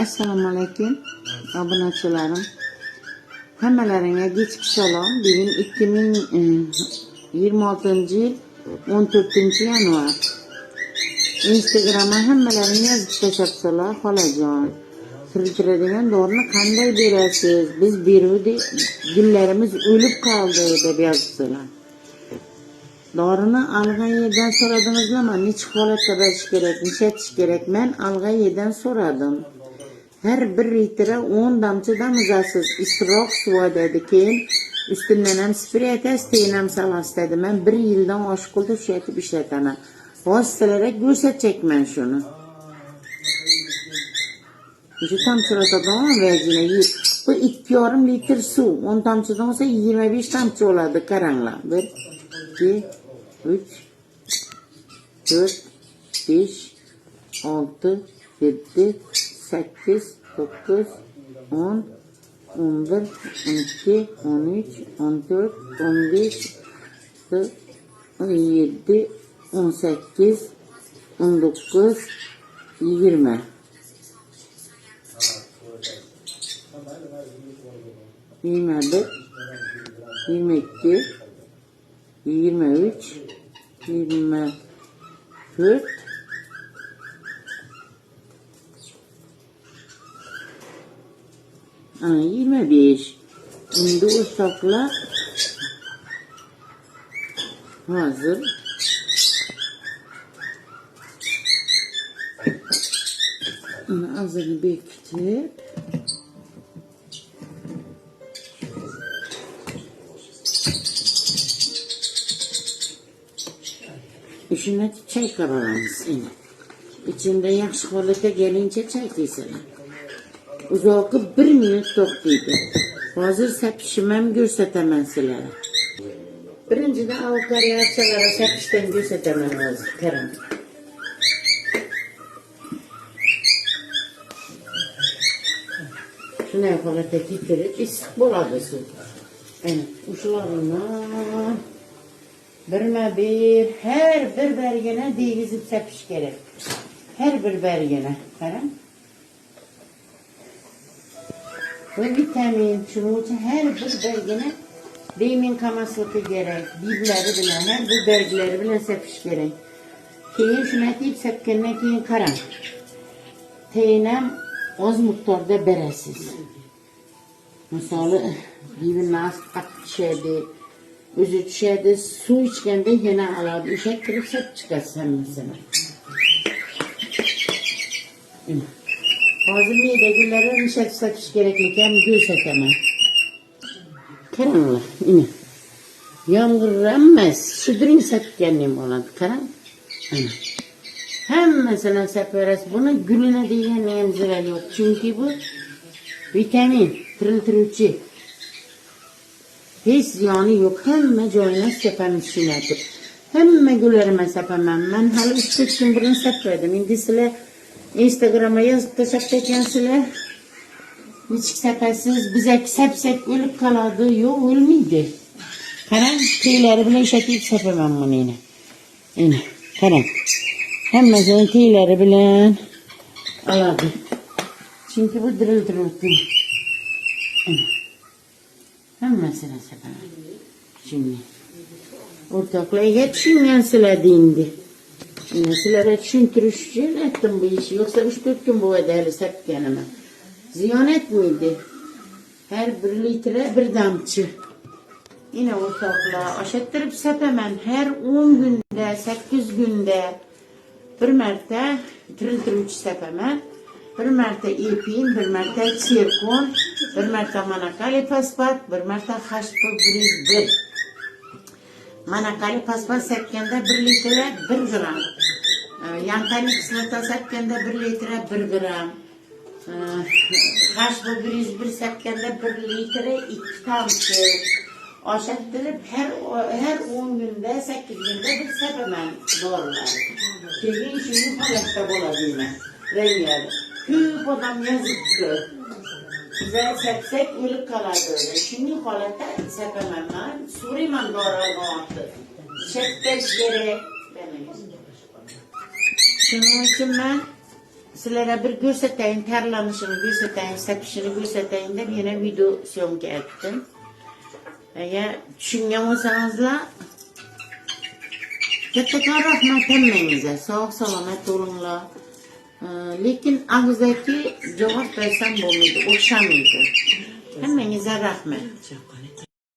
Assalomu alaykum obunachilarim. Hammalaringga kechki salom. Bugun 2026-yil 14-yanvar. Instagramga hammalaring yozib tashlabsalar, xolajon. Kirtiradigan dorini qanday berasiz? Biz beruvdik, gullarimiz o'lib qoldi deb yozibsalar. Dorini alg'an yerdan so'radingizmi? Necha holatda berish kerak, necha etish kerak? Men alg'an yerdan so'radim. Her bir litre 10 damchi dam uzasiz. Isroq suv dedi. Keyin üstünden ham spray etasiz, teyin ham salasiz dedi. Men 1 yildan oshiq qilib shu etib ishlataman. Vositalarga ko'rsatacakman shuni. Shu tamchilatadigan vajina. Bu 2,5 litr suv. 10 tamchidan olsa 25 tamchi bo'ladi, qaranglar. 1 2 3 4 5 6 7 8 9 10 11 12 13 14 15 17 18 19 20 21 22 23 24 25. Şimdi uşaklar hazır. Ağzını bekletip içine çay kabaramız. İçinde yaxshi holatga gelince çay deyseler. Uzoqi 1 minut to'xtaydi. Hozir sapishim ham ko'rsataman sizlarga. Birinchidan avokariyachalarga sapishdan ko'rsataman hozir. Qarang. Shunday holatda keltirib issiq bo'ladi suv. Ana, ushlarni birma-bir her bir bargina degizib sapish kerak. Her bir bargina. Qarang. Ve vitamin, şunun için her bir belgine demin kamaslıkı gerek, dibleri bile, her bir belgileri bile sepiş gerek. Keyin şuna deyip sepkenine keyin karan. Teyinem az miktarda beresiz. Mesela dibin nasıl akışıydı, özü düşeydi, su içkende yine aladı, üşettirip sep çıkarsam mesela. Hazır meyde gülleri rişet satış gerekliken göğsetemem. Karanlar, yine. Yağmur emmez, şüdürün satkenliğim olan. Karan, ana. Hem mesela seperes bunu gülüne diyen emzivel yok. Çünkü bu vitamin, tırıltırıcı. Hiç ziyanı yok. Hemme joyuna sepemiz şinedir. Hemme güllerime sepemem. Ben halı 3 gün burun sepedim. İndi size Instagram'a yazıp da sepekensizler. Hiç sepesiz, bize sepsek ölüp kaladı. Yok, ölmeydi. Karan, tüyleri bile işletip sepemem bunu yine. Yine, karan. Hem mesela tüyleri bile aladı. Çünkü bu dırıl dırıl değil. Hem mesela sepemem. Şimdi. Ortaklığa yetişmeyen silediğindi. Sizlere düşüntürüş için ettim bu işi. Yoksa 3-4 gün bu ederi sepkenime. Ziyan etmiydi. Her 1 litre 1 damçı. Yine ortakla aşettirip sepemem. Her 10 günde, 8 günde bir merte tırıltırıcı sepemem. Bir merte ipin, bir merte sirkon, bir merte manakali paspat, bir merte haşpıbriz 1. Manakali paspas sepkende 1 litre 1 gram. Yankali kıslata sepkende 1 litre 1 gram. Haşpıbriz 1 sepkende 1 litre 2 tamçı. Aşettirip her 10 günde 8 günde bir sepemem doğrular. Çünkü şimdi halatta bulabilme. Rengi. Küp adam yazıktı. Güzel sepsek ölüp kalardı öyle. Şimdi halatta sepemem ben. Suriman doğralma attı. Şeftler gerek. Şunun için ben sizlere bir göstereyim, terlanışını göstereyim, sepişini göstereyim de yine video syomka ettim. Eğer düşüngen olsanızlar, kattakon rahmat hammangizga, sog' salomat bo'linglar. Lekin og'zaki javob bersam bo'lmaydi, o'xshamaydi. Hammangizga rahmat.